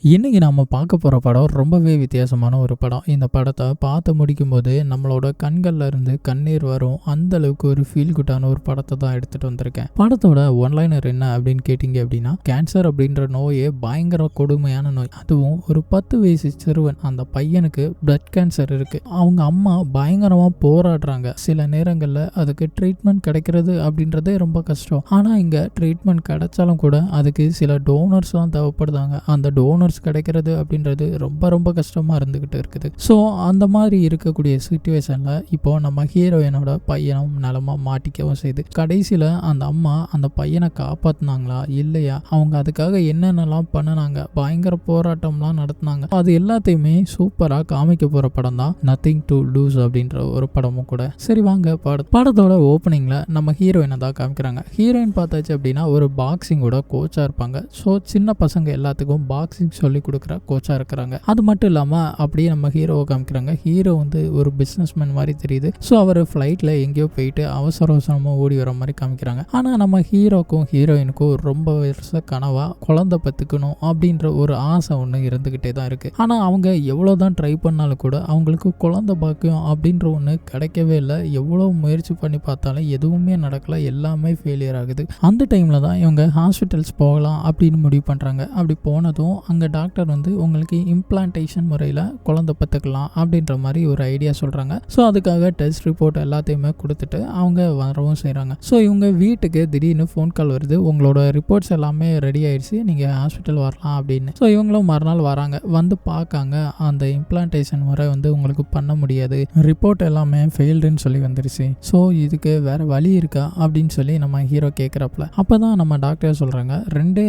இன்னைக்கு நம்ம பார்க்க போகிற படம் ரொம்பவே வித்தியாசமான ஒரு படம். இந்த படத்தை பார்த்து முடிக்கும்போது நம்மளோட கண்கள்ல இருந்து கண்ணீர் வரும். அந்த அளவுக்கு ஒரு ஃபீல் குட்டான ஒரு படத்தை தான் எடுத்துகிட்டு வந்திருக்கேன். படத்தோட ஒன்லைனர் என்ன அப்படின்னு கேட்டிங்க அப்படின்னா, கேன்சர் அப்படின்ற நோயே பயங்கர கொடுமையான நோய். அதுவும் ஒரு 10 வயசு சிறுவன், அந்த பையனுக்கு பிளட் கேன்சர் இருக்குது. அவங்க அம்மா பயங்கரமாக போராடுறாங்க. சில நேரங்களில் அதுக்கு ட்ரீட்மெண்ட் கிடைக்கிறது அப்படின்றதே ரொம்ப கஷ்டம். ஆனால் இங்கே ட்ரீட்மெண்ட் கிடைச்சாலும் கூட அதுக்கு சில டோனர்ஸ் தான் தேவைப்படுதாங்க. அந்த டோனர்ஸ் கிடைக்கிறது அப்படின்றது ரொம்ப ரொம்ப கஷ்டமாக இருந்துக்கிட்டு இருக்குது. ஸோ அந்த மாதிரி இருக்கக்கூடிய சுச்சுவேஷனில் இப்போ நம்ம ஹீரோயினோட பையனும் நிலமாக மாட்டிக்கவும் செய்யுது. கடைசியில் அந்த அம்மா அந்த பையனை காப்பாற்றினாங்களா இல்லையா, அவங்க அதுக்காக என்னென்னலாம் பண்ணினாங்க, பயங்கர போராட்டம்லாம் நடத்தினாங்க, அது எல்லாத்தையுமே சூப்பராக காமிக்க போகிற படம் தான் நத்திங் டு லூஸ் அப்படின்ற ஒரு படமும் கூட. சரி வாங்க, படத்தோட ஓப்பனிங்கில் நம்ம ஹீரோயினை தான் காமிக்கிறாங்க. ஹீரோயின் பார்த்தாச்சு அப்படின்னா ஒரு பாக்ஸிங்கோட கோச்சாக இருப்பாங்க. ஸோ சின்ன பசங்க எல்லாத்துக்கும் பாக்ஸிங் சொல்லி கொடுக்குற கோச்சாக இருக்கிறாங்க. அது மட்டும் இல்லாமல் அப்படியே நம்ம ஹீரோவை காமிக்கிறாங்க. ஹீரோ வந்து ஒரு பிஸ்னஸ்மேன் மாதிரி தெரியுது. ஸோ அவர் ஃப்ளைட்டில் எங்கேயோ போயிட்டு அவசர அவசரமாக ஓடி வர மாதிரி காமிக்கிறாங்க. ஆனால் நம்ம ஹீரோக்கும் ஹீரோயினுக்கும் ரொம்ப வருஷ கனவாக குழந்தை பெற்றுக்கணும் அப்படின்ற ஒரு ஆசை ஒன்று இருந்துக்கிட்டே தான் இருக்குது. ஆனால் அவங்க எவ்வளோ தான் ட்ரை பண்ணாலும் கூட அவங்களுக்கு குழந்தை பாக்கியம் அப்படின்ற ஒன்று கிடைக்கவே இல்லை. எவ்வளோ முயற்சி பண்ணி பார்த்தாலும் எதுவுமே நடக்கலை, எல்லாமே ஃபெயிலியர் ஆகுது. அந்த டைமில் தான் இவங்க ஹாஸ்பிட்டல்ஸ் போகலாம் அப்படின்னு முடிவு பண்ணுறாங்க. அப்படி போனதும் அங்கே டாக்டர் வந்து உங்களுக்கு இம்ப்ளான்டேஷன் முறையில் குழந்தை பெற்றுக்கலாம் அப்படின்ற மாதிரி ஒரு ஐடியா சொல்கிறாங்க. ஸோ அதுக்காக டெஸ்ட் ரிப்போர்ட் எல்லாத்தையுமே கொடுத்துட்டு அவங்க வரவும் செய்கிறாங்க. ஸோ இவங்க வீட்டுக்கு திடீர்னு ஃபோன் கால் வருது, உங்களோட ரிப்போர்ட்ஸ் எல்லாமே ரெடி ஆயிடுச்சு, நீங்கள் ஹாஸ்பிட்டல் வரலாம் அப்படின்னு. ஸோ இவங்களும் மறுநாள் வராங்க. வந்து பார்க்காங்க, அந்த இம்ப்ளான்டேஷன் முறை வந்து உங்களுக்கு பண்ண முடியாது, ரிப்போர்ட் எல்லாமே ஃபெயில்டுன்னு சொல்லி வந்துருச்சு. ஸோ இதுக்கு வேற வழி இருக்கா அப்படின்னு சொல்லி நம்ம ஹீரோ கேட்குறப்பல அப்போ தான் நம்ம டாக்டர் சொல்கிறாங்க, ரெண்டு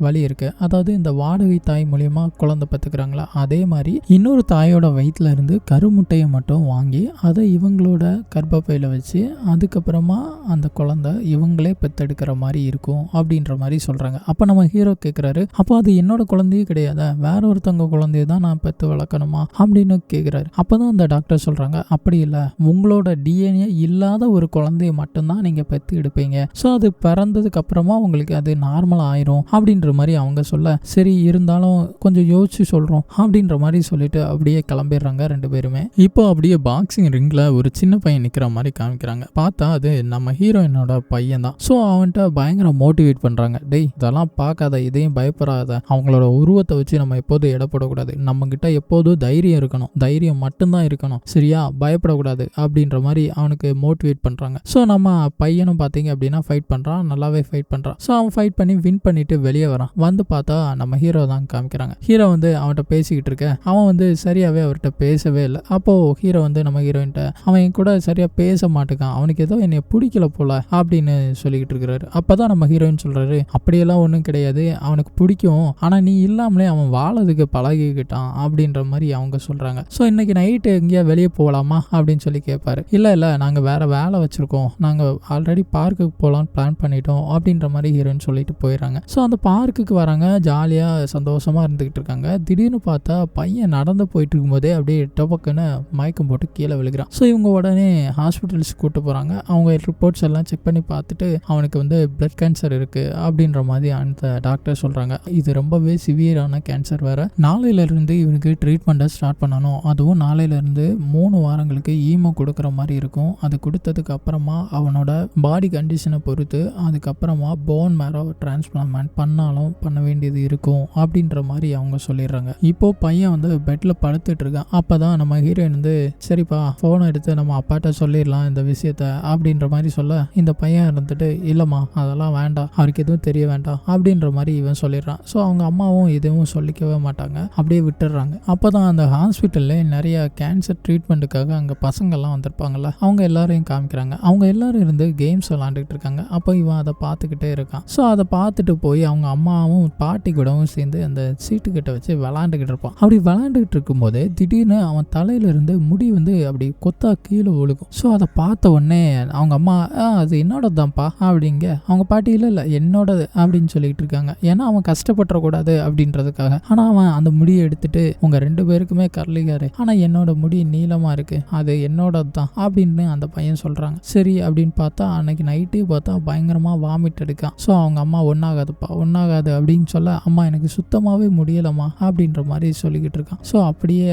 வழி இருக்குது. அதாவது இந்த வாடகை தாய் மூலியமா குழந்தை பெற்றுக்கிறாங்களா, அதே மாதிரி இன்னொரு தாயோட வயிற்றுல இருந்து கருமுட்டையை மட்டும் வாங்கி அதை இவங்களோட கர்ப்பப்பையில் வச்சு அதுக்கப்புறமா அந்த குழந்தை இவங்களே பெற்றெடுக்கிற மாதிரி இருக்கும் அப்படின்ற மாதிரி சொல்கிறாங்க. அப்போ நம்ம ஹீரோ கேட்குறாரு, அப்போ அது என்னோட குழந்தையே கிடையாதா, வேற ஒருத்தவங்க குழந்தைய தான் நான் பெற்று வளர்க்கணுமா அப்படின்னு கேட்குறாரு. அப்போ தான் அந்த டாக்டர் சொல்கிறாங்க, அப்படி இல்லை, உங்களோட டிஎன்ஏ இல்லாத ஒரு குழந்தைய மட்டும்தான் நீங்கள் பெற்று எடுப்பீங்க. ஸோ அது பிறந்ததுக்கு அப்புறமா உங்களுக்கு அது நார்மல் ஆயிரும் அப்படின்ற மாதிரி அவங்க சொல்ல, சரி இருந்தாலும் கொஞ்சம் யோசிச்சு சொல்கிறோம் அப்படின்ற மாதிரி சொல்லிட்டு அப்படியே கிளம்பிடுறாங்க ரெண்டு பேருமே. இப்போ அப்படியே பாக்ஸிங் ரிங்கில் ஒரு சின்ன பையன் நிற்கிற மாதிரி காமிக்கிறாங்க. பார்த்தா அது நம்ம ஹீரோயினோட பையன் தான். ஸோ அவன்கிட்ட பயங்கர மோட்டிவேட் பண்ணுறாங்க, டேய் இதெல்லாம் பார்க்காத, இதையும் பயப்படாத, அவங்களோட உருவத்தை வச்சு நம்ம எப்போதும் இடப்படக்கூடாது, நம்மக்கிட்ட எப்போதும் தைரியம் இருக்கணும், தைரியம் மட்டும்தான் இருக்கணும், சரியா, பயப்படக்கூடாது அப்படின்ற மாதிரி அவனுக்கு மோட்டிவேட் பண்ணுறாங்க. ஸோ நம்ம பையனும் பார்த்தீங்க அப்படின்னா ஃபைட் பண்ணுறான், நல்லாவே ஃபைட் பண்ணுறான். ஸோ அவன் ஃபைட் பண்ணி வின் பண்ணிட்டு வெளியே வரான். வந்து பார்த்தா நம்ம ஹீரோ தான் காமிக்கிறாங்க. ஹீரோ வந்து அவன்கிட்ட பேசிக்கிட்டு இருக்க, அவன் வந்து சரியாகவே அவர்கிட்ட பேசவே இல்லை. அப்போது ஹீரோ வந்து நம்ம ஹீரோயின்ட்ட, அவன் கூட சரியாக பேச மாட்டேக்கான், அவனுக்கு ஏதோ என்னை பிடிக்கல போல அப்படின்னு சொல்லிக்கிட்டு இருக்கிறாரு. அப்போ தான் நம்ம ஹீரோயின் சொல்கிறாரு, அப்படியெல்லாம் ஒன்றும் கிடையாது, அவனுக்கு பிடிக்கும், ஆனால் நீ இல்லாமலே அவன் வாழறதுக்கு பழகிக்கிட்டான் அப்படின்ற மாதிரி அவங்க சொல்கிறாங்க. ஸோ இன்னைக்கு நைட்டு எங்கேயா வெளியே போகலாமா அப்படின்னு சொல்லி கேட்பாரு. இல்லை நாங்கள் வேறு வேலை வச்சுருக்கோம், நாங்கள் ஆல்ரெடி பார்க்குக்கு போகலான்னு பிளான் பண்ணிட்டோம் அப்படின்ற மாதிரி ஹீரோயின் சொல்லிட்டு போயிடறாங்க. ஸோ அந்த பார்க்குக்கு வராங்க, ஜாலியாக சந்தோஷமாக இருந்துக்கிட்டு இருக்காங்க. திடீர்னு பார்த்தா பையன் நடந்து போயிட்டு இருக்கும்போதே அப்படியே டொபக்குன்னு மயக்கம் போட்டு கீழே விழுகிறான். ஸோ இவங்க உடனே ஹாஸ்பிட்டல்ஸ் கூப்பிட்டு போகிறாங்க. அவங்க ரிப்போர்ட்ஸ் எல்லாம் செக் பண்ணி பார்த்துட்டு அவனுக்கு வந்து பிளட் கேன்சர் இருக்குது அப்படின்ற மாதிரி அந்த டாக்டர் சொல்கிறாங்க. இது ரொம்பவே சிவியரான கேன்சர் வேறு, நாளையிலேருந்து இவனுக்கு ட்ரீட்மெண்ட்டை ஸ்டார்ட் பண்ணணும், அதுவும் நாளையிலேருந்து 3 வாரங்களுக்கு ஈமோ கொடுக்குற மாதிரி இருக்கும். அது கொடுத்ததுக்கு அப்புறமா அவனோட பாடி கண்டிஷனை பொறுத்து அதுக்கப்புறமா போன் மேரோ டிரான்ஸ்பிளான்ட் பண்ணாலும் பண்ண வேண்டியது இருக்கும் அப்படின்ற மாதிரி அவங்க சொல்லிடுறாங்க. இப்போ பையன் வந்து பெட்ல படுத்துட்டு இருக்கான். அப்பதான் நம்ம ஹீரோயின் வந்து, சரிப்பா ஃபோனை எடுத்து நம்ம அப்பாட்ட சொல்லிடலாம் இந்த விஷயத்த அப்படின்ற மாதிரி சொல்ல, இந்த பையன் இருந்துட்டு, இல்லம்மா அதெல்லாம் வேண்டாம், அவருக்கு எதுவும் தெரிய வேண்டாம் அப்படின்ற மாதிரி இவன் சொல்லிடுறான். ஸோ அவங்க அம்மாவும் எதுவும் சொல்லிக்கவே மாட்டாங்க, அப்படியே விட்டுடுறாங்க. அப்போதான் அந்த ஹாஸ்பிட்டல்ல நிறைய கேன்சர் ட்ரீட்மெண்ட்டுக்காக அங்கே பசங்கள்லாம் வந்திருப்பாங்கல்ல, அவங்க எல்லாரையும் காமிக்கிறாங்க. அவங்க எல்லாரும் இருந்து கேம்ஸ் விளாண்டுக்கிட்டு இருக்காங்க. அப்போ இவன் அதை பார்த்துக்கிட்டே இருக்கான். ஸோ அதை பார்த்துட்டு போய் அவங்க அம்மாவும் பாட்டி கூடவும் சேர்ந்து அந்த சீட்டுக்கிட்ட வச்சு விளாண்டுக்கிட்டு இருப்பான். அப்படி விளாண்டுக்கிட்டு இருக்கும்போது திடீர்னு அவன் தலையிலிருந்து முடி வந்து அப்படி கொத்தா கீழே ஒழுகும். ஸோ அதை பார்த்த உடனே அவங்க அம்மா, அது என்னோட தான்ப்பா அப்படிங்க. அவங்க பாட்டி இல்லை என்னோடது அப்படின்னு சொல்லிட்டு இருக்காங்க. ஏன்னா அவன் கஷ்டப்பட்டுறக்கூடாது அப்படின்றதுக்காக. ஆனால் அவன் அந்த முடியை எடுத்துட்டு, உங்க 2 பேருக்குமே கர்லிகாரு, ஆனால் என்னோட முடி நீளமாக இருக்கு, அது என்னோடது தான் அப்படின்னு அந்த பையன் சொல்கிறாங்க. சரி அப்படின்னு பார்த்தா அன்னைக்கு நைட்டே பார்த்தா பயங்கரமாக வாமிட் எடுக்கான். ஸோ அவங்க அம்மா ஒன்றாகாதுப்பா ஒன்றாகாது அப்படின்னு சொல்ல, அம்மா எனக்கு சுத்தமாகவே சுத்தமாகவே முடியலம்மா அப்படின்ற மாதிரி சொல்லிக்கிட்டு இருக்கான். ஸோ அப்படியே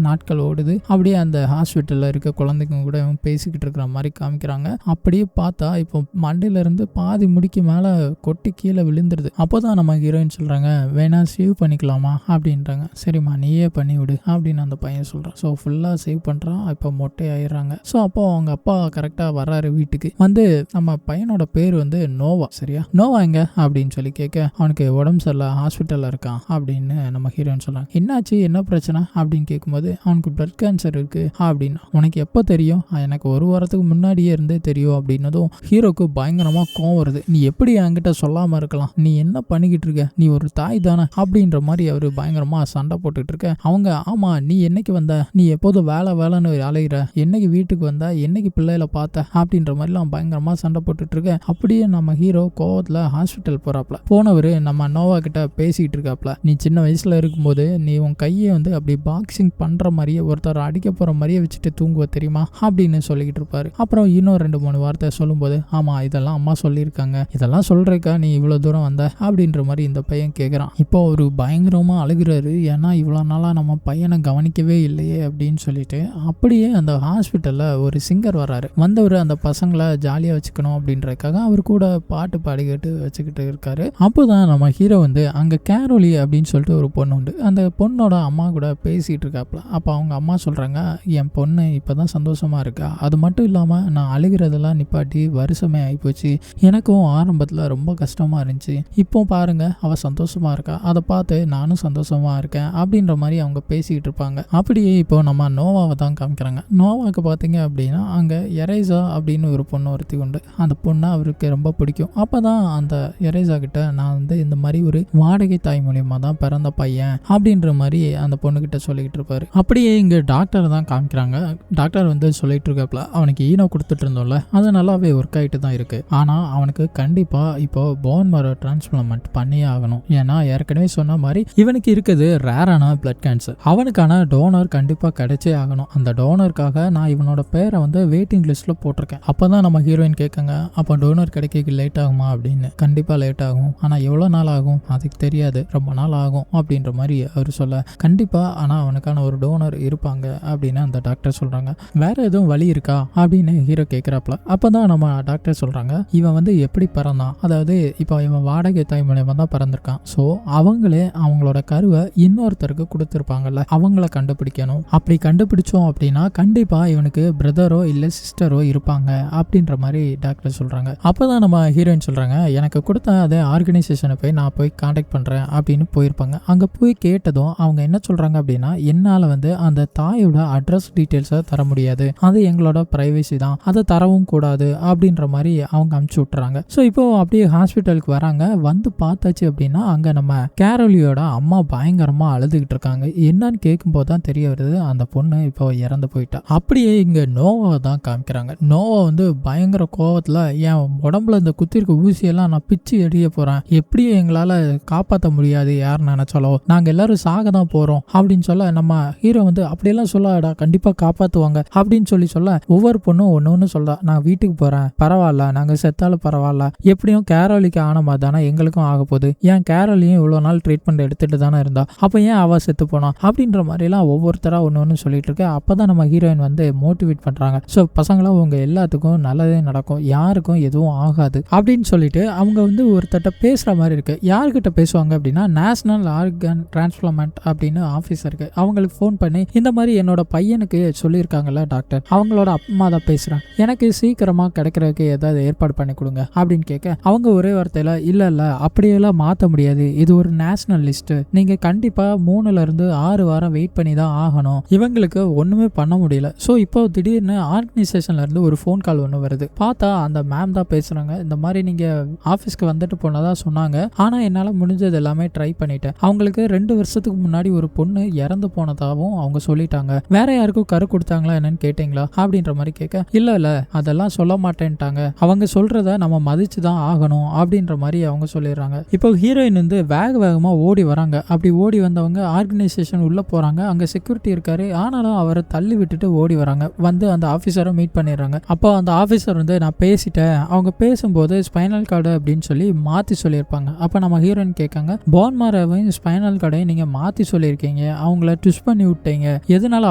நாட்கள் ஓடுது. அப்படியே அந்த ஹாஸ்பிட்டலில் இருக்க குழந்தைங்க கூட பேசிக்கிட்டு இருக்கிற மாதிரி காமிக்கிறாங்க. அப்படியே பார்த்தா இப்போ மண்டையிலேருந்து பாதி முடிக்கு மேலே கொட்டி கீழே விழுந்துருது. அப்போ தான் நம்ம ஹீரோயின் சொல்கிறாங்க, வேணா சேவ் பண்ணிக்கலாமா அப்படின்றாங்க. சரிம்மா நீயே பண்ணி விடு அப்படின்னு அந்த பையன் சொல்கிறான். ஸோ ஃபுல்லாக சேவ் பண்ணுறான். இப்போ மொட்டை ஆயிடுறாங்க. ஸோ அப்போ அவங்க அப்பா கரெக்டாக வர்றாரு வீட்டுக்கு. வந்து நம்ம பையனோட பேர் வந்து நோவா. சரியா, நோவா எங்க அப்படின்னு சொல்லி கேட்க, அவனுக்கு உடம்பு சரியில்லை, ஹாஸ்பிட்டலில் இருக்கான் அப்படின்னு நம்ம ஹீரோயின் சொல்கிறாங்க. என்னாச்சு, என்ன பிரச்சனை அப்படின்னு கேட்கும்போது, அவனுக்கு பிளட் கேன்சர் இருக்கு அப்படின்னு. உனக்கு எப்போ தெரியும்? எனக்கு ஒரு வாரத்துக்கு முன்னாடியே இருந்தே தெரியும் அப்படின்னதும் ஹீரோக்கு பயங்கரமாக கோவம் வருது. நீ எப்படி என்கிட்ட சொல்லாமல் இருக்கலாம்? நீ என்ன பண்ணிக்கிட்டு இருக்க? நீ ஒரு தாய் தானே அப்படின்ற மாதிரி அவர் பயங்கரமாக சண்டை போட்டுட்டு இருக்க. அவங்க, ஆமா நீ என்னைக்கு வந்த? நீ எப்போதும் வேலை வேலைன்னு அலைகிற, என்னைக்கு வீட்டுக்கு வந்த, என்னைக்கு பிள்ளைகளை பார்த்த அப்படின்ற மாதிரிலாம் பயங்கரமாக சண்டை போட்டுட்டு இருக்க. அப்படியே நம்ம ஹீரோ கோவத்தில் ஹாஸ்பிட்டல் போறாப்ல. போனவர் நம்ம நோவா கிட்ட பேசிக்கிட்டு இருக்காப்ல. நீ சின்ன வயசுல இருக்கும்போது நீ உன் கையை வந்து அப்படி பாக்ஸிங் பண்ற மாதிரியே, ஒருத்தர் அடிக்க போற மாதிரியே வச்சுட்டு தூங்குவ தெரியுமா அப்படின்னு சொல்லிக்கிட்டு இருப்பாரு. அப்புறம் இன்னும் 2-3 வார்த்தை சொல்லும்போது, ஆமா இதெல்லாம் அம்மா சொல்லியிருக்காங்க, இதெல்லாம் சொல்றேக்கா நீ இவ்வளவு தூரம் வந்த அப்படின்ற மாதிரி இந்த பையன் கேட்குறான். இப்போ ஒரு பயங்கரமா அழுகிறாரு. ஏன்னா இவ்வளோ நாளா நம்ம பையனை கவனிக்கவே இல்லையே அப்படின்னு சொல்லிட்டு. அப்படியே அந்த ஹாஸ்பிட்டல்ல ஒரு சிங்கர் வர்றாரு. வந்தவர் அந்த பசங்களை ஜாலியா வச்சுக்கணும் அப்படின்றதுக்காக அவர் கூட பாட்டு பாடிக்கிட்டு வச்சுக்கிட்டு இருக்காரு. அப்போதான் நம்ம ஹீரோ வந்து அங்க கேரோலி அப்படின்னு சொல்லிட்டு ஒரு பொண்ணு உண்டு. அந்த பொண்ணோட அம்மா கூட பேசிட்டு இருக்காப்ல. அப்போ அவங்க அம்மா சொல்றாங்க, என் பொண்ணு இப்பதான் சந்தோஷமா இருக்கா, அது மட்டும் இல்லாம நான் அழுகிறதெல்லாம் நிப்பாட்டி வருஷமே ஆகிப்போச்சு, எனக்கும் ஆரம்பத்தில் ரொம்ப கஷ்டமா இருந்துச்சு, இப்போ பாருங்க அவ சந்தோஷமா இருக்கா, அதை பார்த்து நானும் சந்தோஷமா இருக்கேன் அப்படின்ற மாதிரி அவங்க பேசிக்கிட்டு இருப்பாங்க. அப்படியே இப்போ நம்ம நோவாவை தான் காமிக்கிறாங்க. நோவாவுக்கு பார்த்தீங்க அப்படின்னா அங்கே எரேசா அப்படின்னு ஒரு பொண்ணு ஒருத்தி உண்டு. அந்த பொண்ணை அவருக்கு ரொம்ப பிடிக்கும். அப்போ தான் அந்த எரேசா கிட்ட, நான் வந்து இந்த மாதிரி ஒரு வாடகை தாய் மூலியமாக தான் பிறந்த பையன் அப்படின்ற மாதிரி அந்த பொண்ணுக்கிட்ட சொல்லிக்கிட்டு இருப்பாரு. அப்படியே இங்கே டாக்டர் தான் காமிக்கிறாங்க. டாக்டர் வந்து சொல்லிட்டு இருக்காப்ல, அவனுக்கு ஈனோ கொடுத்துட்டு இருந்தோம்ல, அது நல்லாவே ஒர்க் ஆகிட்டு தான் இருக்கு. ஆனால் அவனுக்கு கண்டிப்பாக இப்போ போன் மேரோ டிரான்ஸ்பிளான்ட் பண்ணியே ஆகணும். ஏன்னா ஏற்கனவே சொன்ன மாதிரி இவனுக்கு இருக்குது ரேரான பிளட் கேன்சர். அவனுக்கான டோனர் கண்டிப்பாக கிடைச்சே ஆகணும். அந்த டோனருக்காக நான் இவனோட பேரை வந்து வெயிட்டிங் லிஸ்ட்ல போட்டிருக்கேன். அப்போதான் நம்ம ஹீரோயின் கேட்காங்க, அப்போ டோனர் கிடைக்க லேட் ஆகுமா அப்படின்னு. கண்டிப்பாக லேட் ஆகும், ஆனால் எவ்வளோ நாள் ஆகும் அதுக்கு தெரியாது, ரொம்ப நாள் ஆகும் அப்படின்ற மாதிரி அவர் சொல்ல, கண்டிப்பாக ஆனால் அவனுக்கான ஒரு டோனர் இருப்பாங்க அப்படின்னு அந்த டாக்டர் சொல்கிறாங்க. வேற எதுவும் வழி இருக்கா அப்படின்னு ஹீரோ கேட்குறாப்ல. அப்போ தான் நம்ம டாக்டர் சொல்கிறாங்க, இவன் வந்து எப்படி பிறந்தான், அதாவது இப்போ இவன் வாடகை தாய் மூலியமாக தான் பிறந்திருக்கான். ஸோ அவங்களே அவங்களோட கருவை இன்னொருத்தருக்கு கொடுத்துருப்பாங்கல்ல, அவங்கள கண்டுபிடிக்கணும். அப்படி கண்டுபிடிச்சோம் அப்படின்னா கண்டிப்பாக இவனுக்கு பிரதரோ இல்லை சிஸ்டரோ இருப்பாங்க அப்படின்ற மாதிரி டாக்டர் சொல்கிறாங்க. அப்போ தான் நம்ம ஹீரோயின் சொல்கிறாங்க, எனக்கு கொடுத்த அதே ஆர்கனைசேஷனை நான் போய் காண்டாக்ட் பண்ணுறேன் அப்படின்னு போயிருப்பாங்க. அங்கே போய் கேட்டதும் அவங்க என்ன சொல்கிறாங்க அப்படின்னா, என்னால் வந்து அந்த தாயோட அட்ரஸ் டீட்டெயில்ஸை தர முடியாது, அது எங்களோட ப்ரைவசி தான், அதை தரவும் கூடாது அப்படின்ற மாதிரி அவங்க அனுப்பிச்சு விட்டுறாங்க. ஸோ இப்போ அப்படியே ஹாஸ்பிட்டலுக்கு வராங்க. வந்து பார்த்தாச்சு அப்படின்னா அங்கே நம்ம கேரோலியோட அம்மா பயங்கரமாக அழுதுகிட்டு இருக்காங்க. என்னன்னு கேட்கும்போது தான் தெரிய வருது, அந்த பொண்ணு இப்போ இறந்து போயிட்டா. அப்படியே இங்கே நோவாவை தான் காமிக்கிறாங்க. நோவா வந்து பயங்கர கோவத்தில், என் உடம்புல இந்த குத்திருக்க ஊசியெல்லாம் நான் பிச்சு எறிய போகிறேன், எப்படியும் எங்களால் காப்பாற்ற முடியாது, யார் நினைச்சாலோ நாங்கள் எல்லாரும் சாக தான் போகிறோம் அப்படின்னு சொல்ல, நம்ம ஹீரோ வந்து அப்படியெல்லாம் சொல்லாடா, கண்டிப்பாக காப்பாற்றுவாங்க அப்படின்னு சொல்ல, ஒவ்வொரு பொண்ணும் ஒன்று சொல்றா, நான் வீட்டுக்கு போகிறேன், பரவாயில்ல நாங்கள் செத்தாலும் பரவாயில்ல, எப்படியும் கேரோலிக்கு ஆன மாதிரி தானே எங்களுக்கும் ஆக போகுது, ஏன் கேரோலியும் இவ்வளோ நாள் ட்ரீட்மெண்ட் எடுத்துட்டு தானே இருந்தா, அப்போ ஏன் அவ செத்து போனா அப்படின்ற மாதிரிலாம் ஒவ்வொருத்தரா ஒன்று சொல்லிட்டு இருக்க. அப்போதான் நம்ம ஹீரோயின் வந்து மோட்டிவேட் பண்ணுறாங்க. ஸோ பசங்களாம் உங்க எல்லாத்துக்கும் நல்லதே நடக்கும், யாருக்கும் எதுவும் ஆகாது அப்படின்னு சொல்லிட்டு அவங்க வந்து ஒருத்தட்ட பேசுகிற மாதிரி இருக்கு. யார்கிட்ட பேசுவாங்க அப்படின்னா, நேஷனல் ஆர்கன் டிரான்ஸ்பிளான்ட் அப்படின்னு ஆஃபீஸ் இருக்கு, அவங்களுக்கு ஃபோன் பண்ணி இந்த மாதிரி என்னோட பையனுக்கு சொல்லியிருக்காங்கல்ல டாக்டர், அவங்களோட அம்மா தான் பேசுகிறேன், எனக்கு சீக்கிரமாக கிடைக்கிறதுக்கு ஏதாவது ஏற்பாடு பண்ணி கொடுங்க அப்படின்னு கேட்க, அவங்க ஒரே வார்த்தையில், இல்லை அப்படியெல்லாம் மாற்ற முடியாது, இது ஒரு நேஷனல் லிஸ்ட்டு, நீங்கள் கண்டிப்பாக 3-6 வாரம் வெயிட் பண்ணி தான் ஆகணும், இவங்களுக்கு ஒன்றுமே பண்ண முடியல. ஸோ இப்போ திடீர்னு ஆர்கனைசேஷன்ல இருந்து ஒரு ஃபோன் கால் ஒன்று வருது. பார்த்தா அந்த மேம் தான் பேசுகிறாங்க. இந்த மாதிரி நீங்கள் ஆஃபீஸ்க்கு வந்துட்டு போனதா சொன்னாங்க, ஆனால் என்னால் முடிஞ்சது எல்லாமே ட்ரை பண்ணிட்டேன், அவங்களுக்கு 2 வருஷத்துக்கு முன்னாடி ஒரு பொண்ணு இறந்து போனதா கொடுத்ததாவும் அவங்க சொல்லிட்டாங்க. வேற யாருக்கும் கரு கொடுத்தாங்களா என்னன்னு கேட்டீங்களா அப்படின்ற மாதிரி கேட்க, இல்ல அதெல்லாம் சொல்ல மாட்டேன்ட்டாங்க, அவங்க சொல்றத நம்ம மதிச்சுதான் ஆகணும் அப்படின்ற மாதிரி அவங்க சொல்லிடுறாங்க. இப்போ ஹீரோயின் வந்து வேகமா ஓடி வராங்க. அப்படி ஓடி வந்தவங்க ஆர்கனைசேஷன் உள்ள போறாங்க. அங்க செக்யூரிட்டி இருக்காரு. ஆனாலும் அவரை தள்ளி விட்டுட்டு ஓடி வராங்க. வந்து அந்த ஆபீசரை மீட் பண்ணிடுறாங்க. அப்போ அந்த ஆபீசர் வந்து நான் பேசிட்டேன், அவங்க பேசும்போது ஸ்பைனல் கார்டு அப்படின்னு சொல்லி மாத்தி சொல்லியிருப்பாங்க. அப்ப நம்ம ஹீரோயின் கேட்காங்க, போன் மாரோவையும் ஸ்பைனல் கார்டையும் நீங்க மாத்தி சொல்லியிருக்கீங்க, அவங்கள ட்விஸ்ட் பண்ணி விட்டீங்க, எதனால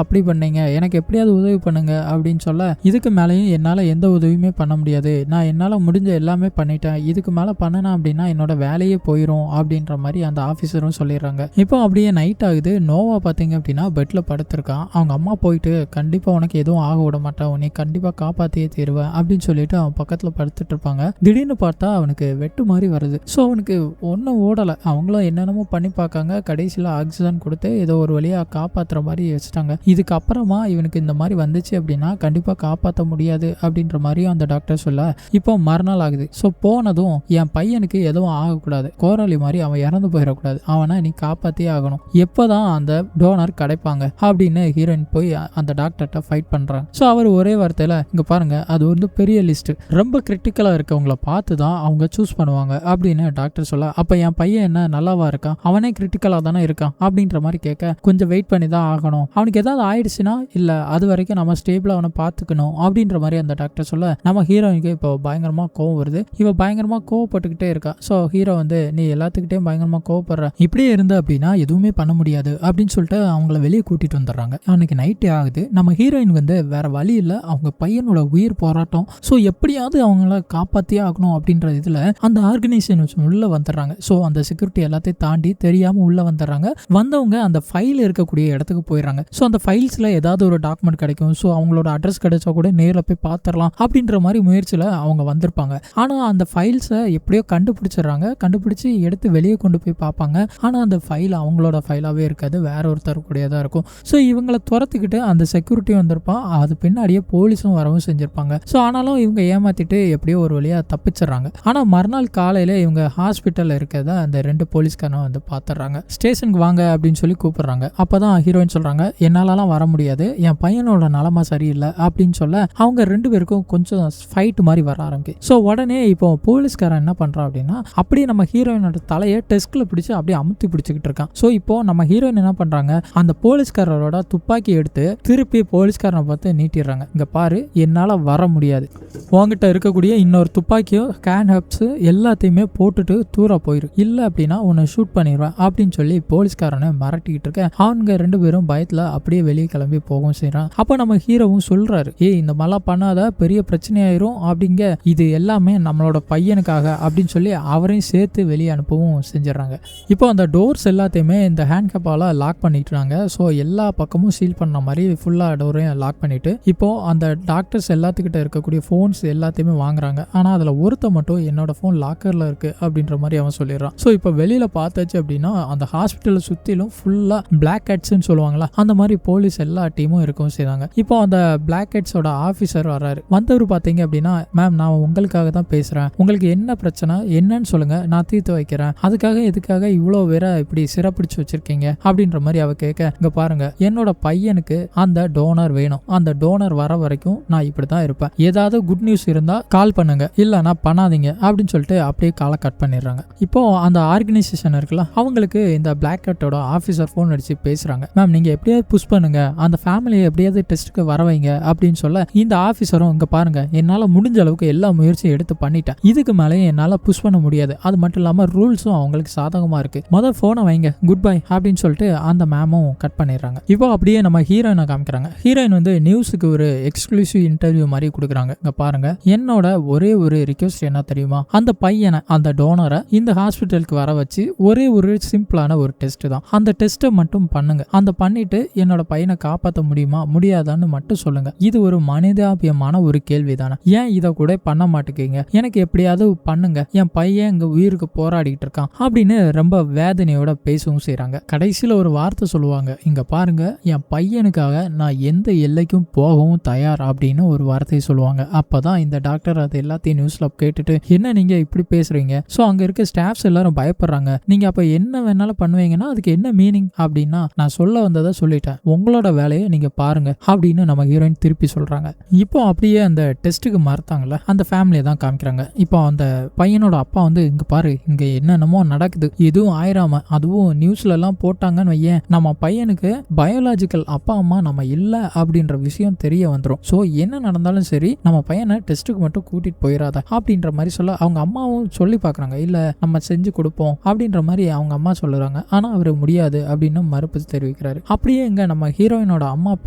அப்படி பண்ணீங்க, எனக்கு எப்படியாவது உதவி பண்ணுங்க அப்படின்னு சொல்ல, இதுக்கு மேலேயும் என்னால எந்த உதவியுமே பண்ண முடியாது, நான் என்னால முடிஞ்ச எல்லாமே பண்ணிட்டேன், இதுக்கு மேல பண்ணனா அப்படின்னா என்னோட வேலையே போயிடும் அப்படின்ற மாதிரி அந்த ஆபீசரும் சொல்லிடுறாங்க. இப்போ அப்படியே நைட் ஆகுது. நோவா பாத்தீங்க அப்படின்னா பெட்ல படுத்திருக்கான். அவங்க அம்மா போயிட்டு கண்டிப்பா உனக்கு எதுவும் ஆக விட மாட்டேன், உன்னை கண்டிப்பா காப்பாத்தியே தீருவேன் அப்படின்னு சொல்லிட்டு அவன் பக்கத்துல படுத்துட்டு இருப்பாங்க. திடீர்னு பார்த்தா அவனுக்கு வெட்டு மாதிரி வருது. ஸோ அவனுக்கு ஒன்றும் ஓடலை. அவங்களும் என்னென்னமோ பண்ணி பார்க்காங்க. கடைசியில் ஆக்சிஜன் கொடுத்து ஏதோ ஒரு வழியா காப்பாற்றுற மாதிரி வச்சுட்டாங்க. இதுக்கப்புறமா இவனுக்கு இந்த மாதிரி வந்துச்சு அப்படின்னா கண்டிப்பாக காப்பாற்ற முடியாது அப்படின்ற மாதிரியும் அந்த டாக்டர் சொல்ல, இப்போ மறுநாள் ஆகுது. ஸோ போனதும் என் பையனுக்கு எதுவும் ஆகக்கூடாது, கோராளி மாதிரி அவன் இறந்து போயிடக்கூடாது, அவனை நீ காப்பாற்றியே ஆகணும், எப்போதான் அந்த டோனர் கிடைப்பாங்க அப்படின்னு ஹீரோயின் போய் அந்த டாக்டர்கிட்ட ஃபைட் பண்ணுறாங்க. ஸோ அவர் ஒரே வார்த்தையில், இங்கே பாருங்க அது வந்து பெரிய லிஸ்ட், ரொம்ப கிரிட்டிக்கலாக இருக்கவங்கள பார்த்து தான் அவங்க சூஸ் பண்ணுவாங்க அப்படின்னு டாக்டர் சொல்ல, அப்போ என் பையன் என்ன நல்லாவா இருக்கான், அவனே கிரிட்டிக்கலாக தானே இருக்கான் அப்படின்ற மாதிரி கேட்க, கொஞ்சம் வெயிட் பண்ணி தான் ஆகணும், அவனுக்கு ஏதாவது ஆயிடுச்சுன்னா இல்லை அது வரைக்கும் நம்ம ஸ்டேபிளாக அவனை பார்த்துக்கணும் அப்படின்ற மாதிரி அந்த டாக்டர் சொல்ல, நம்ம ஹீரோயினுக்கு இப்போ பயங்கரமாக கோவம் வருது. இவ பயங்கரமாக கோவப்பட்டுக்கிட்டே இருக்கா. ஸோ ஹீரோ வந்து நீ எல்லாத்துக்கிட்டையும் பயங்கரமாக கோவப்படுற, இப்படியே இருந்த அப்படின்னா எதுவுமே பண்ண முடியாது அப்படின்னு சொல்லிட்டு அவங்கள வெளியே கூட்டிட்டு வந்துடுறாங்க. அன்னைக்கு நைட்டே ஆகுது. நம்ம ஹீரோயின் வந்து வேற வழி இல்லை, அவங்க பையனோட உயிர் போராட்டம், ஸோ எப்படியாவது அவங்கள காப்பாற்றியே ஆகணும் அப்படின்ற இதில் அந்த ஆர்கனைசேஷன் உள்ள வந்துடுறாங்க. ஸோ அந்த செக்யூரிட்டி எல்லாத்தையும் தாண்டி தெரியாமல் உள்ள வந்துடுறாங்க. வந்தவங்க அந்த ஃபைல் இருக்கக்கூடிய இடத்துக்கு போயிடுறாங்க. ஸோ அந்த ஃபைல்ஸில் ஏதாவது ஒரு டாக்குமெண்ட் கிடைக்கும், ஸோ அவங்களோட அட்ரஸ் கிடைச்சா கூட நேரில் போய் பார்த்துடலாம் அப்படின்ற மாதிரி முயற்சியில் அவங்க வந்திருப்பாங்க. ஆனால் அந்த ஃபைல்ஸை எப்படியோ கண்டுபிடிச்சிடுறாங்க. கண்டுபிடிச்சி எடுத்து வெளியே கொண்டு போய் பார்ப்பாங்க. ஆனால் அந்த ஃபைல் அவங்களோட ஃபைலாகவே இருக்காது, வேற ஒருத்தர் கூடியதாக இருக்கும். ஸோ இவங்களை துரத்துக்கிட்டு அந்த செக்யூரிட்டி வந்திருப்பான். அது பின்னாடியே போலீஸும் வரவும் செஞ்சிருப்பாங்க. ஸோ ஆனாலும் இவங்க ஏமாத்திட்டு எப்படியோ ஒரு வழியாக தப்பிச்சிடுறாங்க. ஆனால் மறுநாள் காலையில் இவங்க ஹாஸ்பிட்டலில் இருக்கிறத அந்த 2 போலீஸ்காரனும் வந்து பார்த்துடுறாங்க. ஸ்டேஷனுக்கு வாங்க அப்படின்னு சொல்லி கூப்பிடுறாங்க. அப்போதான் ஹீரோயின் சொல்கிறாங்க, என்னாலலாம் வர முடியாது, என் பையனோட நலமா சரியில்லை அப்படின்னு சொல்ல, அவங்க 2 பேருக்கும் கொஞ்சம் ஃபைட் மாதிரி வர ஆரம்பிக்கு. ஸோ உடனே இப்போ போலீஸ்காரன் என்ன பண்ணுறான் அப்படின்னா, அப்படியே நம்ம ஹீரோயினோட தலையை டெஸ்கில் பிடிச்சி அப்படியே அமுத்தி பிடிச்சிக்கிட்டு இருக்கான். ஸோ இப்போ நம்ம ஹீரோயின் என்ன பண்ணுறாங்க, அந்த போலீஸ்காரரோட துப்பாக்கி எடுத்து திருப்பி போலீஸ்காரனை பார்த்து நீட்டிடுறாங்க. இங்கே பாரு, என்னால் வர முடியாது, உங்ககிட்ட இருக்கக்கூடிய இன்னொரு துப்பாக்கியோ கேன் ஹப்ஸ் எல்லாத்தையுமே போட்டுட்டு தூர போயிரு, இல்லை அப்படின்னா உன்னை ஷூட் பண்ணிடுவேன் அப்படின்னு சொல்லி போலீஸ்காரனை மிரட்டிக்கிட்டு இருக்க. அவங்க 2 பேரும் பயத்தில் அப்படியே வெளியே கிளம்பி போகவும் செய்கிறான். அப்போ நம்ம ஹீரோவும் சொல்றாரு, இந்த மாதிரிலாம் பண்ணாத, பெரிய பிரச்சனையாயிரும் அப்படிங்க, இது எல்லாமே நம்மளோட பையனுக்காக அப்படின்னு சொல்லி அவரையும் சேர்த்து வெளியே அனுப்பவும் செஞ்சிடறாங்க. இப்போ அந்த டோர்ஸ் எல்லாத்தையுமே இந்த ஹேண்ட் கப்பால லாக் பண்ணிட்டுறாங்க. ஸோ எல்லா பக்கமும் சீல் பண்ண மாதிரி ஃபுல்லாக டோரையும் லாக் பண்ணிட்டு இப்போ அந்த டாக்டர்ஸ் எல்லாத்துக்கிட்ட இருக்கக்கூடிய ஃபோன்ஸ் எல்லாத்தையுமே வாங்குறாங்க. ஆனால் அதில் ஒருத்த மட்டும் என்னோட ஃபோன் லாக்கரில் இருக்கு அப்படின்ற மாதிரி அவன் சொல்லிடுறான். ஸோ இப்போ வெளியில் பார்த்தாச்சு அப்படின்னா அந்த ஹாஸ்பிட்டலை சுற்றிலும் ஃபுல்லாக பிளாக் ஹெட்ஸ்ன்னு சொல்லுவாங்களா, அந்த மாதிரி போலீஸ் எல்லா டீமும் இருக்கவும் செய்றாங்க. இப்போ அந்த பிளாக் ஹெட்ஸோட ஆஃபீஸர் வர்றாரு. வந்தவர் பார்த்தீங்க அப்படின்னா, மேம் நான் உங்களுக்காக தான் பேசுகிறேன், உங்களுக்கு என்ன பிரச்சனை என்னன்னு சொல்லுங்க, நான் தீர்த்து வைக்கிறேன், அதுக்காக எதுக்காக இவ்வளோ பேரை இப்படி சிறப்பிடிச்சு வச்சிருக்கீங்க அப்படின்ற மாதிரி அவ கேட்க, இங்க பாருங்க என்னோட பையனுக்கு அந்த டோனர் வேணும், அந்த டோனர் வர வரைக்கும் நான் இப்படி தான் இருப்பேன், ஏதாவது குட் நியூஸ் இருந்தால் கால் பண்ணுங்க, இல்லைனா பண்ணாதீங்க அப்படின்னு சொல்லிட்டு அப்படியே காலை கட் பண்ணிடுறாங்க. இப்போ அந்த ஆர்கனைசேஷன் இருக்குல்ல, அவங்களுக்கு இந்த பிளாக் ஹெட்டோட ஆஃபீஸர் ஃபோன் அடிச்சு பேசுறாங்க. மேம் நீங்க எப்படியாவது புஷ் பண்ணுங்க, அந்த ஃபேமிலியை எப்படியாவது டெஸ்ட்டுக்கு வர வைங்க அப்படின்னு சொல்ல, இந்த ஆஃபீஸரும் இங்க பாருங்க என்னால் முடிஞ்ச அளவுக்கு எல்லா முயற்சியும் எடுத்து பண்ணிட்டேன், இதுக்கு மேலேயும் என்னால் புஷ் பண்ண முடியாது, அது மட்டும் இல்லாமல் ரூல்ஸும் அவங்களுக்கு சாதகமாக இருக்கு, முதல் ஃபோனை வைங்க, குட் பை அப்படின்னு சொல்லிட்டு அந்த மேமும் கட் பண்ணிடுறாங்க. இப்போ அப்படியே நம்ம ஹீரோயினை காமிக்கிறாங்க. ஹீரோயின் வந்து நியூஸுக்கு ஒரு எக்ஸ்க்ளூசிவ் இன்டர்வியூ மாதிரி கொடுக்குறாங்க. இங்க பாருங்க என்னோட ஒரே ஒரு ரிக்வெஸ்ட் என்ன தெரியுமா, அந்த பையனை அந்த டோனரை இந்த ஹாஸ்பிட்டலுக்கு வர வச்சு ஒரே ஒரு சிம்பிளான ஒரு டெஸ்ட் தான், அந்த டெஸ்ட்டை மட்டும் பண்ணுங்க, அந்த பண்ணிட்டு என்னோட பையனை காப்பாற்ற முடியுமா முடியாதான்னு மட்டும் சொல்லுங்க, இது ஒரு மனிதாபியமான ஒரு கேள்வி தானே, ஏன் இதை கூட பண்ண மாட்டேங்க, எனக்கு எப்படியாவது பண்ணுங்க, என் பையன் எங்க உயிருக்கு போராடிட்டு இருக்கான் அப்படின்னு ரொம்ப வேதனையோட பேசவும் செய்றாங்க. கடைசியில ஒரு வார்த்தை சொல்லுவாங்க, இங்க பாருங்க என் பையனுக்காக நான் எந்த எல்லைக்கும் போகவும் தயார் அப்படின்னு ஒரு வார்த்தையை சொல்லுவாங்க. அப்பதான் இந்த டாக்டர் அது எல்லாத்தையும் நியூஸ்ல கேட்டுட்டு, என்ன நீங்க இப்படி பேசுறீங்க, ஸோ அங்க இருக்க ஸ்டாஃப்ஸ் எல்லாரும் பயப்படுறாங்க, நீங்க அப்ப என்ன வேணாலும் பண்ணுவீங்கன்னா அதுக்கு என்ன மீனிங் அப்படின்னா, நான் சொல்ல வந்ததை சொல்லிட்டேன், உங்களோட வேலையை நீங்க பாருங்க அப்படின்னு நம்ம ஹீரோயின் திருப்பி சொல்றாங்க. இப்போ அப்படியே அந்த டெஸ்ட்டுக்கு மறுத்தாங்கல்ல அந்த ஃபேமிலியை தான் காமிக்கிறாங்க. இப்போ அந்த பையனோட அப்பா வந்து இங்க பாரு இங்க என்னென்னமோ நடக்குது, எதுவும் ஆயிராம அதுவும் நியூஸ்ல எல்லாம் போட்டாங்கன்னு வையேன், நம்ம பையனுக்கு பயாலஜிக்கல் அப்பா அம்மா நம்ம இல்ல அப்படின்ற விஷயம் தெரிய வந்துடும். ஸோ என்ன நடந்தாலும் சரி நம்ம பையனை டெஸ்ட்டுக்கு மட்டும் கூட்டிட்டு போயிடாத அப்படின்ற மாதிரி சொல்ல அவங்க அம்மாவும் சொல்லி பார்க்குறாங்க. இல்ல நம்ம செஞ்சு கொடுப்போம் அப்படின்ற மாதிரி அவங்க அம்மா சொல்லுறாங்க. ஆனா அவரு முடியாது அப்படின்னு மறுப்பு தெரிவிக்கிறாரு. அப்படியே இங்க நம்ம ஹீரோயினோட அம்மா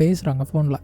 பேசுறாங்க போன்ல.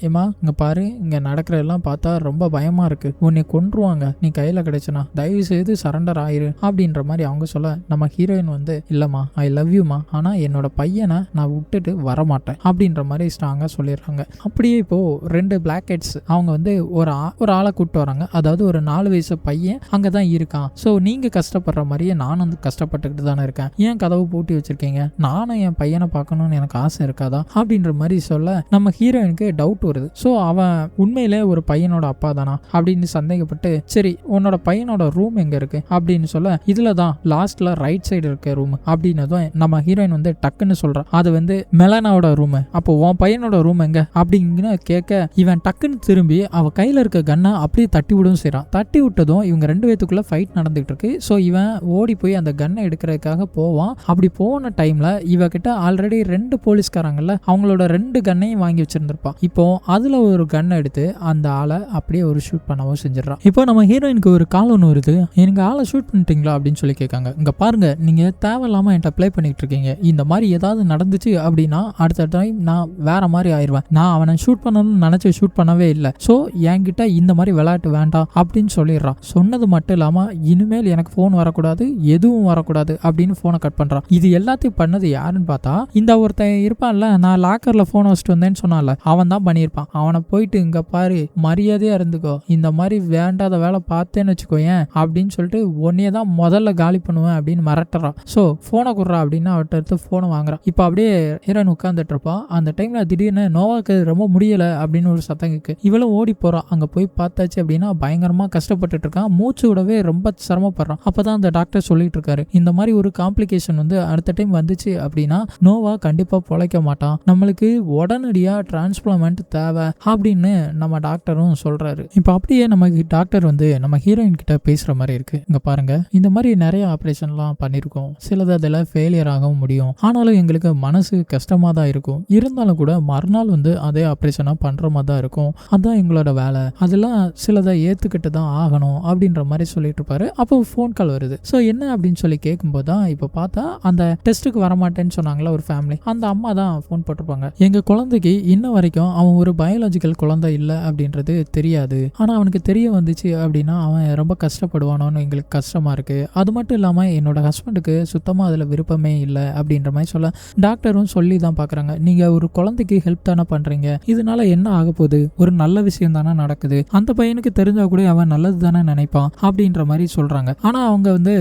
ஏமா இங்க பாரு, இங்க நடக்கிறதெல்லாம் பார்த்தா ரொம்ப பயமா இருக்கு, உன்னை கொன்றுவாங்க, நீ கையில கிடைச்சனா தயவு செய்து சரண்டர் ஆயிரு அப்படின்ற மாதிரி அவங்க சொல்ல நம்ம ஹீரோயின் வந்து இல்லம்மா ஐ லவ் யூமா, ஆனா என்னோட பையனை நான் விட்டுட்டு வரமாட்டேன் அப்படின்ற மாதிரி ஸ்ட்ராங்கா சொல்லிடுறாங்க. அப்படியே இப்போ 2 பிளாக் ஹெட்ஸ் அவங்க வந்து ஒரு ஆளை கூப்பிட்டு வராங்க. அதாவது ஒரு 4 வயசு பையன் அங்கதான் இருக்கான். ஸோ நீங்க கஷ்டப்படுற மாதிரியே நானும் வந்து கஷ்டப்பட்டுக்கிட்டு தானே இருக்கேன், ஏன் கதவு பூட்டி வச்சிருக்கீங்க, நானும் என் பையனை பார்க்கணும்னு எனக்கு ஆசை இருக்காதா அப்படின்ற மாதிரி சொல்ல நம்ம ஹீரோயினுக்கு டவுட் வருது. ஸோ அவன் உண்மையிலே ஒரு பையனோட அப்பா தானா அப்படின்னு சந்தேகப்பட்டு சரி உன்னோட பையனோட ரூம் எங்க இருக்கு அப்படின்னு சொல்ல இதுல தான் லாஸ்ட்ல ரைட் சைடு இருக்க ரூம் அப்படின்னதும் நம்ம ஹீரோயின் வந்து டக்குன்னு சொல்றான் அது வந்து மெலனாவோட ரூம். அப்போ உன் பையனோட ரூம் எங்க அப்படின்னு கேட்க இவன் டக்குன்னு திரும்பி அவ கையில இருக்க கன்னை அப்படியே தட்டி விடவும் செய்றான். தட்டி விட்டதும் இவங்க 2 பேத்துக்குள்ள ஃபைட் நடந்துட்டு இருக்கு. ஸோ இவன் ஓடி போய் அந்த கன்னை எடுக்கிறதுக்காக போவான். அப்படி போன டைம்ல இவகிட்ட ஆல்ரெடி 2 போலீஸ்காரங்கல்ல அவங்களோட 2 கன்னையும் வாங்கி வச்சிருந்திருப்பான். இப்போ அதுல ஒரு கன்னை எடுத்து அந்த ஆளை அப்படியே ஒரு ஷூட் பண்ணவும் செஞ்சிடறான். இப்போ நம்ம ஹீரோயினுக்கு ஒரு கால் ஒன்று வருது, எனக்கு ஆளை ஷூட் பண்ணிட்டீங்களா அப்படின்னு சொல்லி கேட்காங்க. இங்க பாருங்க நீங்க தேவையில்லாம என்கிட்ட ப்ளே பண்ணிட்டு இருக்கீங்க, இந்த மாதிரி ஏதாவது நடந்துச்சு அப்படின்னா அடுத்த டைம் நான் வேற மாதிரி ஆயிடுவேன், நான் அவனை ஷூட் பண்ணணும்னு நினைச்சு ஷூட் பண்ணவே இல்லை, ஸோ என்கிட்ட இந்த மாதிரி விளையாட்டு வேண்டாம் அப்படின்னு சொல்லிடுறான். சொன்னது மட்டும் இல்லாம இனிமேல் எனக்கு ஃபோன் வரக்கூடாது, எதுவும் வரக்கூடாது அப்படின்னு போனை கட் பண்றான். இது எல்லாத்தையும் பண்ணது யாருன்னு பார்த்தா இந்த ஒருத்தன் இருப்பான்ல, நான் லாக்கர்ல போனை வச்சுட்டு வந்தேன்னு சொன்னால அவன் தான் பண்ணியிருப்பான். அவனை போயிட்டு இங்க பாரு மரியாதையா இருந்துக்கோ, இந்த மாதிரி வேண்டாத வேலை பார்த்தேன்னு வச்சுக்கோயேன் அப்படின்னு சொல்லிட்டு உன்னையே தான் முதல்ல காலி பண்ணுவேன் அப்படின்னு மிரட்டுறான். ஸோ போனை குடுறா அப்படின்னு அவர்கிட்ட எடுத்து போனை வாங்குறான். இப்போ அப்படியே ஹீரோயின் உட்காந்துட்டு இருப்பான். அந்த டைம்ல திடீர்னு நோவாக்கு ரொம்ப முடியல அப்படின்னு ஒரு சத்தம் கேக்கு. இவளும் ஓடி போறான். அங்க போய் பார்த்தாச்சு அப்படின்னா பயங்கரமா கஷ்டப்பட்டுட்டு இருக்கான், மூச்சு விடவே ரொம்ப சிரமப்படுறான். அப்பதான் அந்த டாக்டர் சொல்லிட்டு இருக்காரு இந்த மாதிரி ஒரு காம்ப்ளிகேஷன் வந்து அடுத்த டைம் வந்துச்சு அப்படின்னா நோவா கண்டிப்பா பொழைக்க மாட்டான், நம்மளுக்கு உடனடியா டிரான்ஸ்பிளான்ட் தேவை அப்படின்னு நம்ம டாக்டரும் சொல்றாரு. இப்போ அப்படியே நம்ம டாக்டர் வந்து நம்ம ஹீரோயின் கிட்ட பேசுற மாதிரி இருக்கு. இங்க பாருங்க இந்த மாதிரி நிறைய ஆப்ரேஷன்லாம் பண்ணிருக்கோம், சிலது அதில் ஃபெயிலியர் ஆகவும் முடியும், ஆனாலும் எங்களுக்கு மனசு கஷ்டமா தான் இருக்கும், இருந்தாலும் கூட மறுநாள் வந்து அதே ஆப்ரேஷனா பண்ற மாதிரி தான் இருக்கும், அதான் எங்களோட வேலை, அதெல்லாம் சிலதை ஏத்துக்கிட்டு தான் ஆகணும் அப்படின்ற மாதிரி சொல்லிட்டு இருப்பாரு. அப்போ ஃபோன் கால் வருது. ஸோ என்ன அப்படின்னு சொல்லி கேட்கும்போது தான் இப்போ பார்த்தா அந்த டெஸ்ட்டுக்கு வரமாட்டேன்னு சொன்னாங்களா ஒரு ஃபேமிலி, அந்த அம்மா தான் ஃபோன் போட்டிருப்பாங்க. எங்க குழந்தைக்கு இன்ன வரைக்கும் அவன் ஒரு பயாலஜிக்கல் குழந்தை இல்லை அப்படின்றது தெரியாது, ஆனா அவனுக்கு தெரிய வந்துச்சு அப்படின்னா அவன் ரொம்ப கஷ்டப்படுவானோன்னு எங்களுக்கு கஷ்டமா இருக்கு, அது மட்டும் இல்லாம என்னோட ஹஸ்பண்டுக்கு சுத்தமா அதுல விருப்பமே இல்லை அப்படின்ற மாதிரி சொல்ல டாக்டரும் சொல்லி தான் பாக்குறாங்க. நீங்க ஒரு குழந்தைக்கு ஹெல்ப் தானே பண்றீங்க, இதனால என்ன ஆக போகுது, ஒரு நல்ல விஷயம் தானே நடக்குது, அந்த பையனுக்கு தெரிஞ்சா கூட அவன் நல்லது தானே நினைப்பான் அப்படின்ற மாதிரி சொல்றாங்க. ஆனா அவங்க வந்து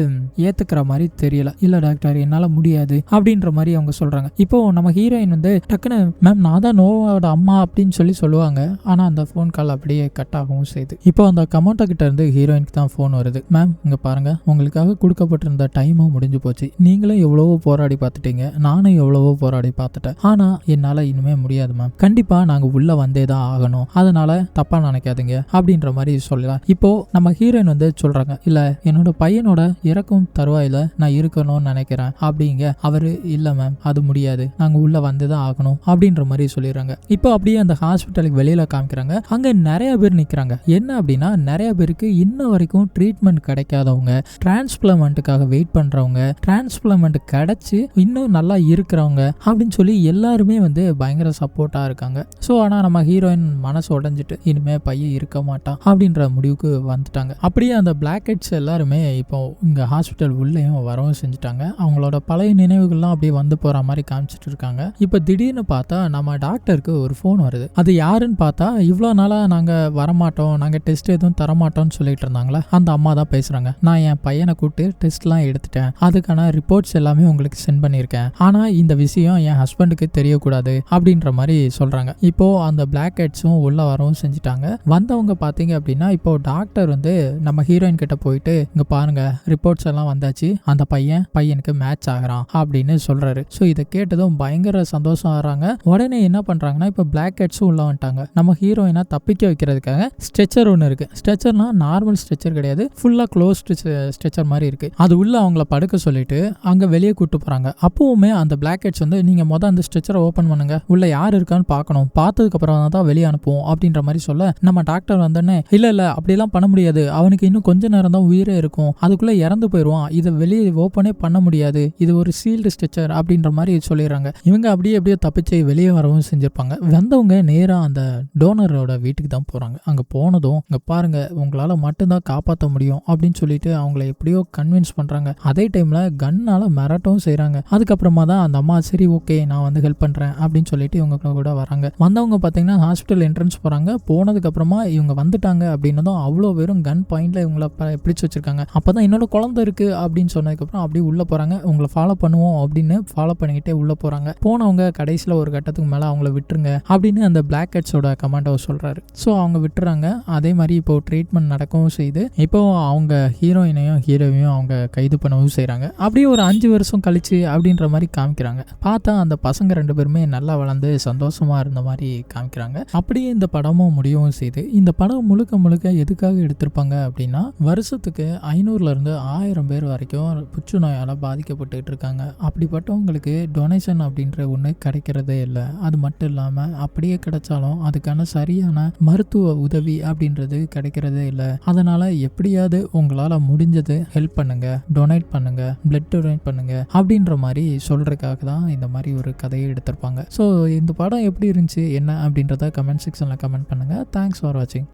ஏத்துக்கிற மாதிரி தெரியல. இல்ல டாக்டர் என்னால முடியாது அப்படின்ற மாதிரி அவங்க சொல்றாங்க. இப்போ நம்ம ஹீரோயின் வந்து டக்குன்னு மேம் நான் தான் நோவோட அம்மா அப்படின்னு சொல்லி சொல்லுவாங்க. ஆனா அந்த ஃபோன் கால் அப்படியே கட் ஆகவும் செய்யுது. இப்போ அந்த கமௌண்டா கிட்ட இருந்து ஹீரோயினுக்கு தான் ஃபோன் வருது. மேம் இங்க பாருங்க உங்களுக்காக கொடுக்கப்பட்டிருந்த டைமும் முடிஞ்சு போச்சு, நீங்களும் எவ்வளவோ போராடி பார்த்துட்டீங்க, நானும் எவ்வளவோ போராடி பார்த்துட்டேன், ஆனா என்னால இனிமே முடியாது மேம், கண்டிப்பா நாங்க உள்ள வந்தே தான் ஆகணும், அதனால தப்பா நினைக்காதீங்க அப்படின்ற மாதிரி சொல்லலாம். இப்போ நம்ம ஹீரோயின் வந்து சொல்றாங்க இல்ல என்னோட பையனோட இறக்கும் தருவாயில நான் இருக்கணும்னு நினைக்கிறேன் அப்படிங்க. அவரு இல்ல மேம் அது முடியாது, நாங்க உள்ள வந்துதான் ஆகணும் அப்படின்ற மாதிரி சொல்லிடுறாங்க. இப்போ அப்படியே அந்த ஹாஸ்பிட்டலுக்கு வெளியில காமிக்கிறாங்க. அங்க நிறைய பேர் நிக்கிறாங்க. என்ன அப்படின்னா நிறைய பேருக்கு இன்ன வரைக்கும் ட்ரீட்மெண்ட் கிடைக்காதவங்க, டிரான்ஸ்பிளான்ட்டுக்காக வெயிட் பண்றவங்க, டிரான்ஸ்பிளான்ட் கிடைச்சு இன்னும் நல்லா இருக்கிறவங்க அப்படின்னு சொல்லி எல்லாருமே வந்து பயங்கர சப்போர்ட்டா இருக்காங்க. ஸோ ஆனா நம்ம ஹீரோயின் மனசு உடைஞ்சிட்டு இனிமே பையன் இருக்க மாட்டான் அப்படின்ற முடிவுக்கு வந்துட்டாங்க. அப்படியே அந்த பிளாக் ஹெட்ஸ் எல்லாருமே இப்போ இங்க ஹாஸ்பிட்டல் உள்ளேயும் வரவும் செஞ்சுட்டாங்க. அவங்களோட பழைய நினைவுகள்லாம் அப்படியே வந்து போற மாதிரி காமிச்சிட்டு இருக்காங்க. இப்போ திடீர்னு பார்த்தா நம்ம டாக்டருக்கு ஒரு ஃபோன் வருது. அது யாருன்னு பார்த்தா இவ்வளோ நாளா நாங்க வரமாட்டோம், நாங்க டெஸ்ட் எதுவும் தரமாட்டோம்னு சொல்லிட்டு இருந்தாங்களா அந்த அம்மா தான் பேசுறாங்க. நான் என் பையனை கூப்பிட்டு டெஸ்ட்லாம் எடுத்துட்டேன், அதுக்கான ரிப்போர்ட்ஸ் எல்லாமே உங்களுக்கு சென்ட் பண்ணியிருக்கேன், ஆனா இந்த விஷயம் என் ஹஸ்பண்டுக்கு தெரியக்கூடாது அப்படின்ற மாதிரி சொல்றாங்க. இப்போ அந்த பிளாக் ஹெட்ஸும் உள்ள வரவும் செஞ்சுட்டாங்க. வந்தவங்க பாத்தீங்க அப்படின்னா இப்போ டாக்டர் வந்து நம்ம ஹீரோயின் கிட்ட போயிட்டு இங்க பாருங்க ரிப்போர்ட்ஸ் எல்லாம் வந்தாச்சு, அந்த பையனுக்கு மேட்ச் ஆகிறான் அப்படின்னு சொல்றாரு. ஸோ இதை கேட்ட கேட்டதும் பயங்கர சந்தோஷம் ஆறாங்க. உடனே என்ன பண்றாங்கன்னா இப்ப பிளாக் கேட்ஸும் உள்ள வந்துட்டாங்க. நம்ம ஹீரோயினா தப்பிக்க வைக்கிறதுக்காக ஸ்ட்ரெச்சர் ஒன்று இருக்கு. ஸ்ட்ரெச்சர்னா நார்மல் ஸ்ட்ரெச்சர் கிடையாது, ஃபுல்லா க்ளோஸ்டு ஸ்ட்ரெச்சர் மாதிரி இருக்கு. அது உள்ள அவங்கள படுக்க சொல்லிட்டு அங்க வெளியே கூட்டு போறாங்க. அப்பவுமே அந்த பிளாக் கேட்ஸ் வந்து நீங்க அந்த ஸ்ட்ரெச்சரை ஓபன் பண்ணுங்க, உள்ள யார் இருக்கான்னு பார்க்கணும், பார்த்ததுக்கு அப்புறம் தான் வெளியே அனுப்புவோம் அப்படின்ற மாதிரி சொல்ல நம்ம டாக்டர் வந்தோடனே இல்ல அப்படிலாம் பண்ண முடியாது, அவனுக்கு இன்னும் கொஞ்ச நேரம் தான் உயிரே இருக்கும், அதுக்குள்ள இறந்து போயிடுவான், இதை வெளியே ஓப்பனே பண்ண முடியாது, இது ஒரு சீல்டு ஸ்ட்ரெச்சர் அப்படின்ற மாதிரி சொல்லிடுறாங்க. இவங்க அப்படியே தப்பிச்சு வெளியே வரவும் செஞ்சிருப்பாங்க. வந்தவங்க நேரா அந்த டோனரோட வீட்டுக்கு தான் போறாங்க. அங்க போனதும் இங்க பாருங்க உங்களால மட்டும்தான் காப்பாற்ற முடியும் அப்படின்னு சொல்லிட்டு அவங்கள எப்படியோ கன்வின்ஸ் பண்றாங்க. அதே டைம்ல கன்னால மிரட்டவும் செய்யறாங்க. அதுக்கப்புறமா தான் அந்த அம்மா சரி ஓகே நான் வந்து ஹெல்ப் பண்றேன் அப்படின்னு சொல்லிட்டு இவங்க கூட வராங்க. வந்தவங்க பாத்தீங்கன்னா ஹாஸ்பிட்டல் என்ட்ரன்ஸ் போறாங்க. போனதுக்கு அப்புறமா இவங்க வந்துட்டாங்க அப்படின்னதும் அவ்வளோ வெறும் கன் பாயிண்ட்ல இவங்கள பிடிச்சு வச்சிருக்காங்க. அப்பதான் என்னோட குழந்தை இருக்கு அப்படின்னு சொன்னதுக்கு அப்புறம் அப்படியே உள்ள போறாங்க. உங்களை ஃபாலோ பண்ணுவோம் அப்படின்னு ஃபாலோ பண்ணிக்கிட்டே உள்ள போறாங்க. போனவங்க கடைசியில் ஒரு கட்டத்துக்கு மேல அவங்கள விட்டுருங்க அப்படின்னு அந்த பிளாக் கேட்ஸோட கமாண்டர் சொல்றாரு. ஸோ அவங்க விட்டுறாங்க. அதே மாதிரி இப்போ ட்ரீட்மெண்ட் நடக்கவும் செய்யுது. இப்போ அவங்க ஹீரோவையும் அவங்க கைது பண்ணவும் செய்யறாங்க. அப்படியே ஒரு 5 வருஷம் கழிச்சு அப்படின்ற மாதிரி காமிக்கிறாங்க. பார்த்தா அந்த பசங்க 2 பேருமே நல்லா வளர்ந்து சந்தோஷமா இருந்த மாதிரி காமிக்கிறாங்க. அப்படியே இந்த படமும் முடியவும் செய்யுது. இந்த படம் முழுக்க எதுக்காக எடுத்திருப்பாங்க அப்படின்னா வருஷத்துக்கு 500ல இருந்து 1000 பேர் வரைக்கும் புற்றுநோயால பாதிக்கப்பட்டு இருக்காங்க. அப்படிப்பட்டவங்களுக்கு டொனேஷன் அப்படின்ற ஒண்ணு கிடைக்கிறதே இல்லை. அது மட்டும் இல்லாம அப்படியே கிடைச்சாலும் அதுக்கான சரியான மருத்துவ உதவி அப்படின்றது கிடைக்கிறதே இல்லை. அதனால எப்படியாவது உங்களால முடிஞ்சது ஹெல்ப் பண்ணுங்க, டொனேட் பண்ணுங்க, பிளட் டொனேட் பண்ணுங்க அப்படின்ற மாதிரி சொல்றதுக்காக தான் இந்த மாதிரி ஒரு கதையை எடுத்திருப்பாங்க. ஸோ இந்த படம் எப்படி இருந்துச்சு என்ன அப்படின்றத கமெண்ட் செக்ஷன்ல கமெண்ட் பண்ணுங்க. தேங்க்ஸ் ஃபார் வாட்சிங்.